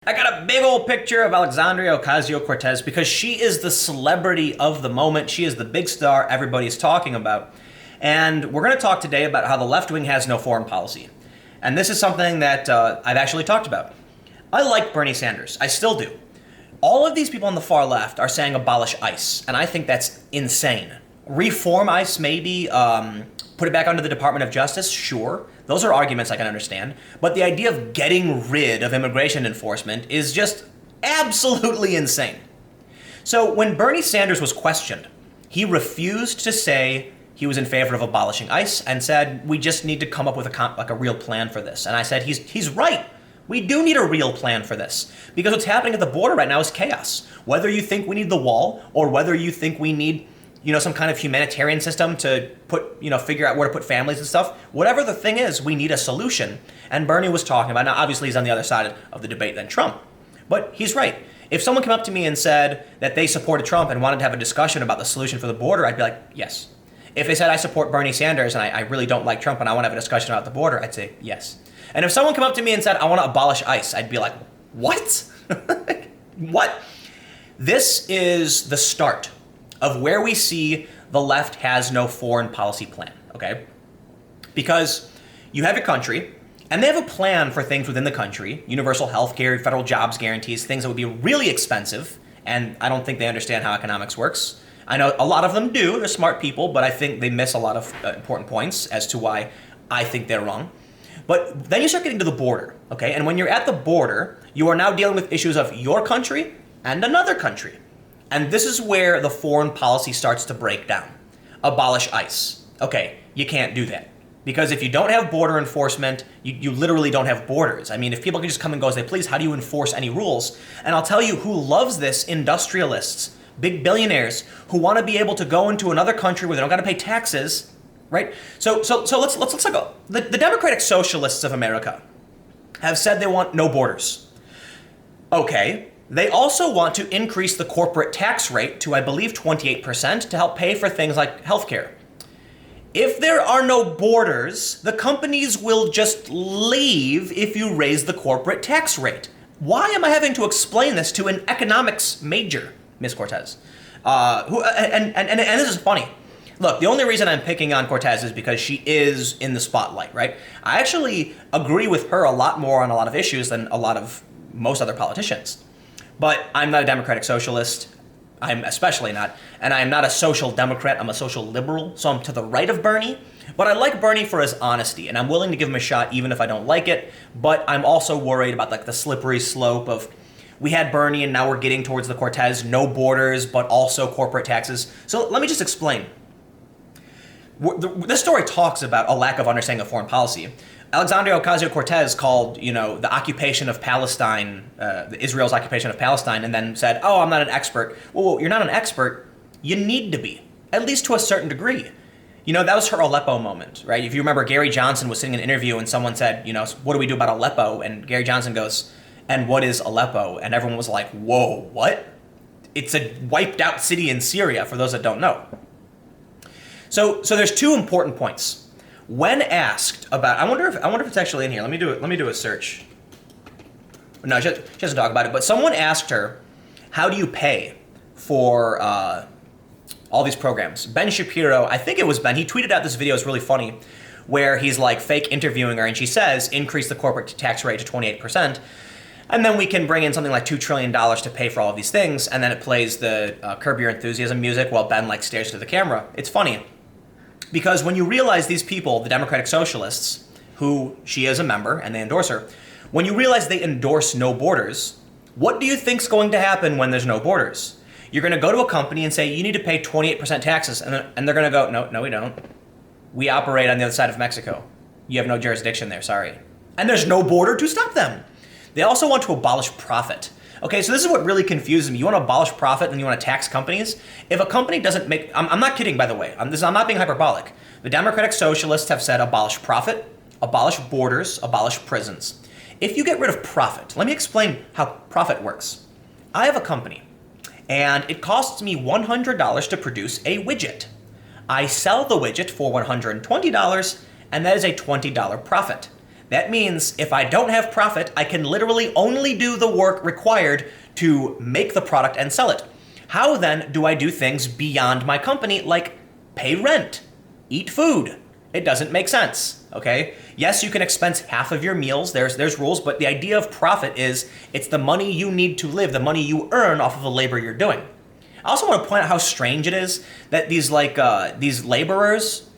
I got a big old picture of Alexandria Ocasio-Cortez because she is the celebrity of the moment. She is the big star everybody's talking about. And we're going to talk today about how the left wing has no foreign policy. And this is something that I've actually talked about. I like Bernie Sanders. I still do. All of these people on the far left are saying abolish ICE, and I think that's insane. Reform ICE, maybe. Put it back under the Department of Justice, sure. Those are arguments I can understand. But the idea of getting rid of immigration enforcement is just absolutely insane. So when Bernie Sanders was questioned, he refused to say he was in favor of abolishing ICE and said, we just need to come up with a real plan for this. And I said, he's right. We do need a real plan for this. Because what's happening at the border right now is chaos. Whether you think we need the wall or whether you think we need some kind of humanitarian system to figure out where to put families and stuff. Whatever the thing is, we need a solution. And Bernie was talking about, now obviously he's on the other side of the debate than Trump, but he's right. If someone came up to me and said that they supported Trump and wanted to have a discussion about the solution for the border, I'd be like, yes. If they said I support Bernie Sanders and I really don't like Trump and I want to have a discussion about the border, I'd say yes. And if someone came up to me and said I want to abolish ICE, I'd be like, what? What? This is the start of where we see the left has no foreign policy plan, okay? Because you have your country, and they have a plan for things within the country, universal health care, federal jobs guarantees, things that would be really expensive, and I don't think they understand how economics works. I know a lot of them do, they're smart people, but I think they miss a lot of important points as to why I think they're wrong. But then you start getting to the border, okay? And when you're at the border, you are now dealing with issues of your country and another country. And this is where the foreign policy starts to break down. Abolish ICE. Okay, you can't do that. Because if you don't have border enforcement, you literally don't have borders. I mean, if people can just come and go as they please, how do you enforce any rules? And I'll tell you who loves this: industrialists, big billionaires who want to be able to go into another country where they don't got to pay taxes, right? So let's go. The Democratic Socialists of America have said they want no borders. Okay. They also want to increase the corporate tax rate to, I believe, 28% to help pay for things like healthcare. If there are no borders, the companies will just leave if you raise the corporate tax rate. Why am I having to explain this to an economics major, Ms. Cortez? And this is funny. Look, the only reason I'm picking on Cortez is because she is in the spotlight, right? I actually agree with her a lot more on a lot of issues than most other politicians. But I'm not a democratic socialist. I'm especially not. And I'm not a social democrat. I'm a social liberal. So I'm to the right of Bernie. But I like Bernie for his honesty. And I'm willing to give him a shot even if I don't like it. But I'm also worried about the slippery slope of we had Bernie and now we're getting towards the Cortez. No borders, but also corporate taxes. So let me just explain. This story talks about a lack of understanding of foreign policy. Alexandria Ocasio-Cortez called, the occupation of Palestine, Israel's occupation of Palestine, and then said, oh, I'm not an expert. Well, you're not an expert. You need to be, at least to a certain degree. That was her Aleppo moment, right? If you remember, Gary Johnson was sitting in an interview and someone said, what do we do about Aleppo? And Gary Johnson goes, and what is Aleppo? And everyone was like, whoa, what? It's a wiped out city in Syria, for those that don't know. So there's two important points. When asked about, I wonder if it's actually in here. Let me do a search. No, she doesn't talk about it. But someone asked her, "How do you pay for all these programs?" Ben Shapiro, I think it was Ben. He tweeted out this video. It's really funny, where he's like fake interviewing her, and she says, "Increase the corporate tax rate to 28%, and then we can bring in something like $2 trillion to pay for all of these things." And then it plays the Curb Your Enthusiasm music while Ben stares to the camera. It's funny. Because when you realize these people, the Democratic Socialists, who she is a member and they endorse her, when you realize they endorse no borders, what do you think's going to happen when there's no borders? You're going to go to a company and say, you need to pay 28% taxes, and they're going to go, no, we don't. We operate on the other side of Mexico. You have no jurisdiction there, sorry. And there's no border to stop them. They also want to abolish profit. Okay, so this is what really confuses me. You want to abolish profit and you want to tax companies? If a company doesn't make... I'm not kidding, by the way. I'm not being hyperbolic. The Democratic Socialists have said abolish profit, abolish borders, abolish prisons. If you get rid of profit, let me explain how profit works. I have a company, and it costs me $100 to produce a widget. I sell the widget for $120, and that is a $20 profit. That means if I don't have profit, I can literally only do the work required to make the product and sell it. How then do I do things beyond my company, like pay rent, eat food? It doesn't make sense, okay? Yes, you can expense half of your meals, there's rules, but the idea of profit is it's the money you need to live, the money you earn off of the labor you're doing. I also want to point out how strange it is that these laborers,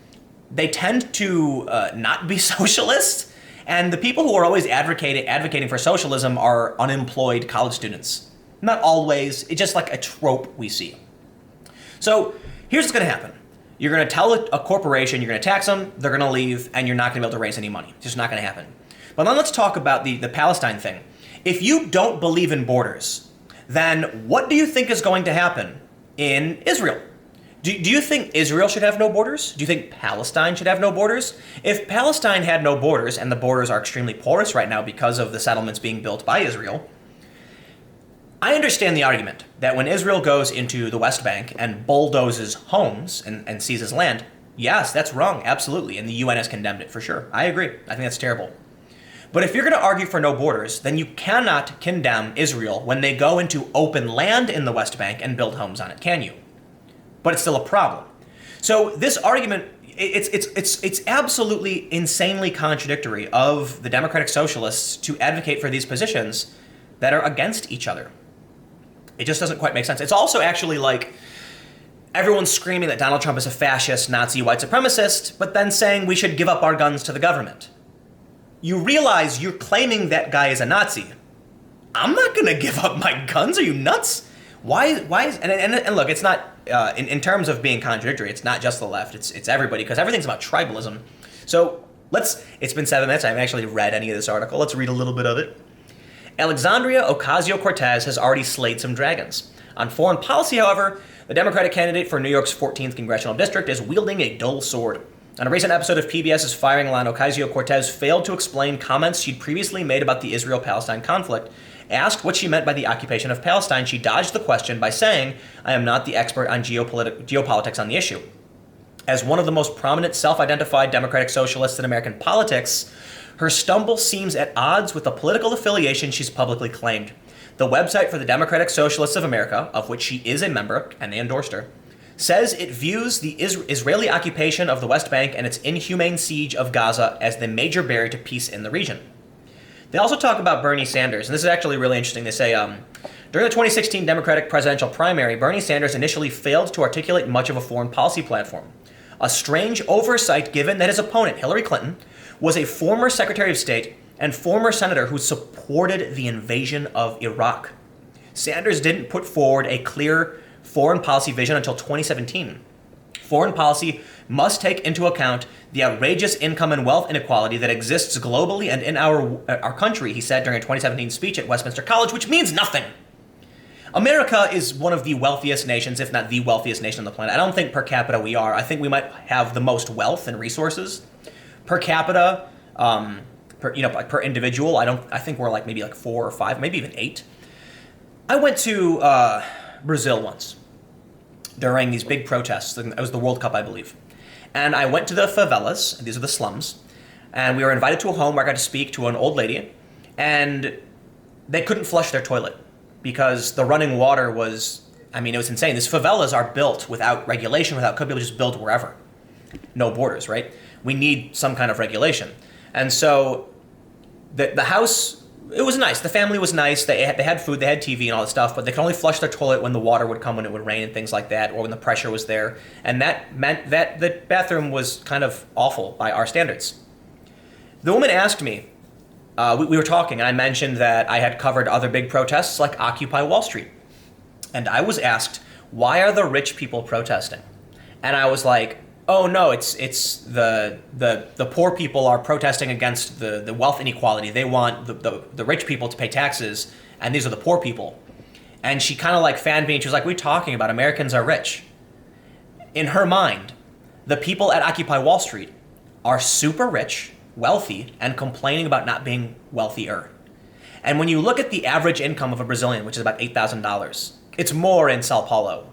they tend to not be socialist, and the people who are always advocating for socialism are unemployed college students. Not always, it's just like a trope we see. So here's what's gonna happen. You're gonna tell a corporation, you're gonna tax them, they're gonna leave, and you're not gonna be able to raise any money. It's just not gonna happen. But then let's talk about the Palestine thing. If you don't believe in borders, then what do you think is going to happen in Israel? Do you think Israel should have no borders? Do you think Palestine should have no borders? If Palestine had no borders, and the borders are extremely porous right now because of the settlements being built by Israel, I understand the argument that when Israel goes into the West Bank and bulldozes homes and seizes land, yes, that's wrong, absolutely, and the UN has condemned it for sure. I agree. I think that's terrible. But if you're going to argue for no borders, then you cannot condemn Israel when they go into open land in the West Bank and build homes on it, can you? But it's still a problem. So this argument, it's absolutely insanely contradictory of the Democratic Socialists to advocate for these positions that are against each other. It just doesn't quite make sense. It's also actually like everyone's screaming that Donald Trump is a fascist, Nazi, white supremacist, but then saying we should give up our guns to the government. You realize you're claiming that guy is a Nazi. I'm not going to give up my guns. Are you nuts? Why is, and look, it's not, in terms of being contradictory, it's not just the left, it's everybody, because everything's about tribalism. So it's been 7 minutes, I haven't actually read any of this article. Let's read a little bit of it. Alexandria Ocasio-Cortez has already slayed some dragons. On foreign policy, however, the Democratic candidate for New York's 14th congressional district is wielding a dull sword. On a recent episode of PBS's Firing Line, Ocasio-Cortez failed to explain comments she'd previously made about the Israel-Palestine conflict. Asked what she meant by the occupation of Palestine, she dodged the question by saying, "I am not the expert on geopolitics on the issue." As one of the most prominent self-identified Democratic Socialists in American politics, her stumble seems at odds with the political affiliation she's publicly claimed. The website for the Democratic Socialists of America, of which she is a member, and they endorsed her, says it views the Israeli occupation of the West Bank and its inhumane siege of Gaza as the major barrier to peace in the region. They also talk about Bernie Sanders, and this is actually really interesting. They say, during the 2016 Democratic presidential primary, Bernie Sanders initially failed to articulate much of a foreign policy platform. A strange oversight given that his opponent, Hillary Clinton, was a former Secretary of State and former senator who supported the invasion of Iraq. Sanders didn't put forward a clear foreign policy vision until 2017. Foreign policy must take into account the outrageous income and wealth inequality that exists globally and in our country, he said during a 2017 speech at Westminster College, which means nothing. America is one of the wealthiest nations, if not the wealthiest nation on the planet. I don't think per capita we are. I think we might have the most wealth and resources. Per capita, per individual, I think we're like maybe like 4 or 5, maybe even 8. I went to Brazil once during these big protests. It was the World Cup, I believe. And I went to the favelas, these are the slums, and we were invited to a home where I got to speak to an old lady, and they couldn't flush their toilet because the running water was, it was insane. These favelas are built without regulation, could be just built wherever. No borders, right? We need some kind of regulation. And so the house, it was nice. The family was nice. They had food, they had TV and all this stuff, but they could only flush their toilet when the water would come, when it would rain and things like that, or when the pressure was there. And that meant that the bathroom was kind of awful by our standards. The woman asked me, we were talking, and I mentioned that I had covered other big protests like Occupy Wall Street. And I was asked, why are the rich people protesting? And I was like, oh no, it's the poor people are protesting against the wealth inequality. They want the rich people to pay taxes, and these are the poor people. And she kind of like fanned me, and she was like, what are you talking about? Americans are rich. In her mind, the people at Occupy Wall Street are super rich, wealthy, and complaining about not being wealthier. And when you look at the average income of a Brazilian, which is about $8,000, it's more in Sao Paulo.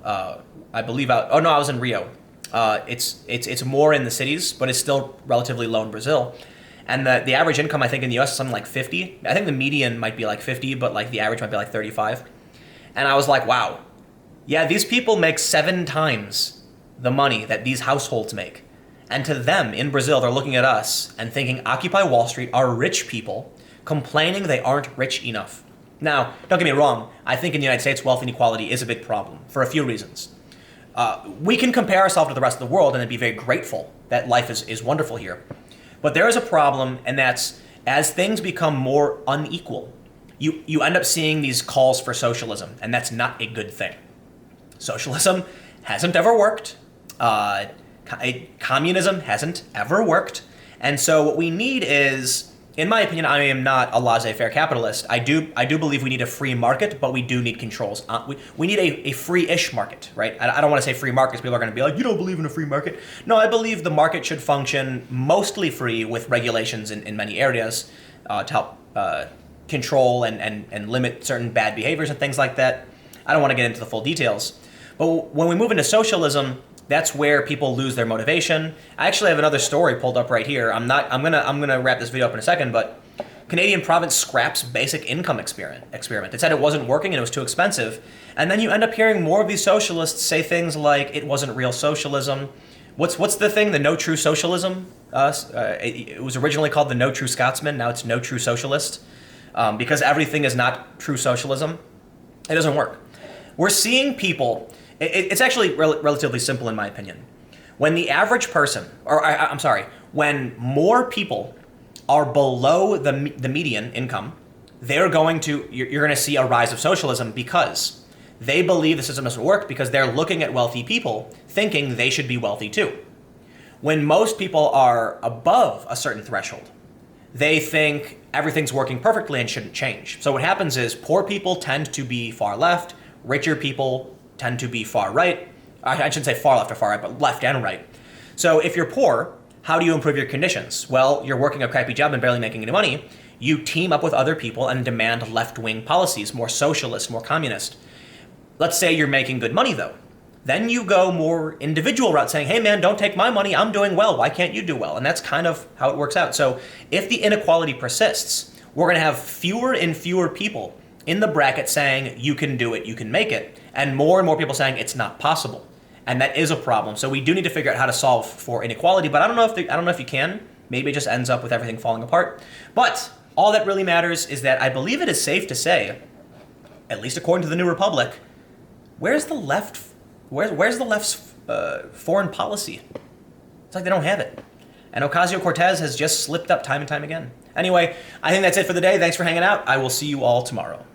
I believe I was in Rio. It's more in the cities, but it's still relatively low in Brazil. And the average income, I think, in the US is something like 50. I think the median might be like 50, but like the average might be like 35. And I was like, wow, yeah, these people make 7 times the money that these households make. And to them, in Brazil, they're looking at us and thinking Occupy Wall Street are rich people complaining they aren't rich enough. Now, don't get me wrong, I think in the United States, wealth inequality is a big problem for a few reasons. We can compare ourselves to the rest of the world and then be very grateful that life is wonderful here. But there is a problem, and that's as things become more unequal, you end up seeing these calls for socialism, and that's not a good thing. Socialism hasn't ever worked. Communism hasn't ever worked. And so what we need is, in my opinion, I am not a laissez-faire capitalist. I do believe we need a free market, but we do need controls. We need a free-ish market, right? I don't want to say free markets. People are going to be like, you don't believe in a free market. No, I believe the market should function mostly free with regulations in many areas to help control and limit certain bad behaviors and things like that. I don't want to get into the full details. But when we move into socialism, that's where people lose their motivation. I actually have another story pulled up right here. I'm gonna wrap this video up in a second, but Canadian province scraps basic income experiment. It said it wasn't working and it was too expensive. And then you end up hearing more of these socialists say things like it wasn't real socialism. What's the thing? The no true socialism? It was originally called the no true Scotsman. Now it's no true socialist. Because everything is not true socialism. It doesn't work. We're seeing people. It's actually relatively simple in my opinion. When the average person, when more people are below the median income, you're going to see a rise of socialism because they believe the system doesn't work because they're looking at wealthy people thinking they should be wealthy too. When most people are above a certain threshold, they think everything's working perfectly and shouldn't change. So what happens is poor people tend to be far left, richer people tend to be far right. I shouldn't say far left or far right, but left and right. So if you're poor, how do you improve your conditions? Well, you're working a crappy job and barely making any money. You team up with other people and demand left-wing policies, more socialist, more communist. Let's say you're making good money though. Then you go more individual route saying, hey man, don't take my money, I'm doing well, why can't you do well? And that's kind of how it works out. So if the inequality persists, we're gonna have fewer and fewer people in the bracket saying you can do it, you can make it, and more people saying it's not possible. And that is a problem. So we do need to figure out how to solve for inequality, but I don't know if you can. Maybe it just ends up with everything falling apart. But all that really matters is that I believe it is safe to say, at least according to the New Republic, where's the left? Where's the left's foreign policy? It's like they don't have it. And Ocasio-Cortez has just slipped up time and time again. Anyway, I think that's it for the day. Thanks for hanging out. I will see you all tomorrow.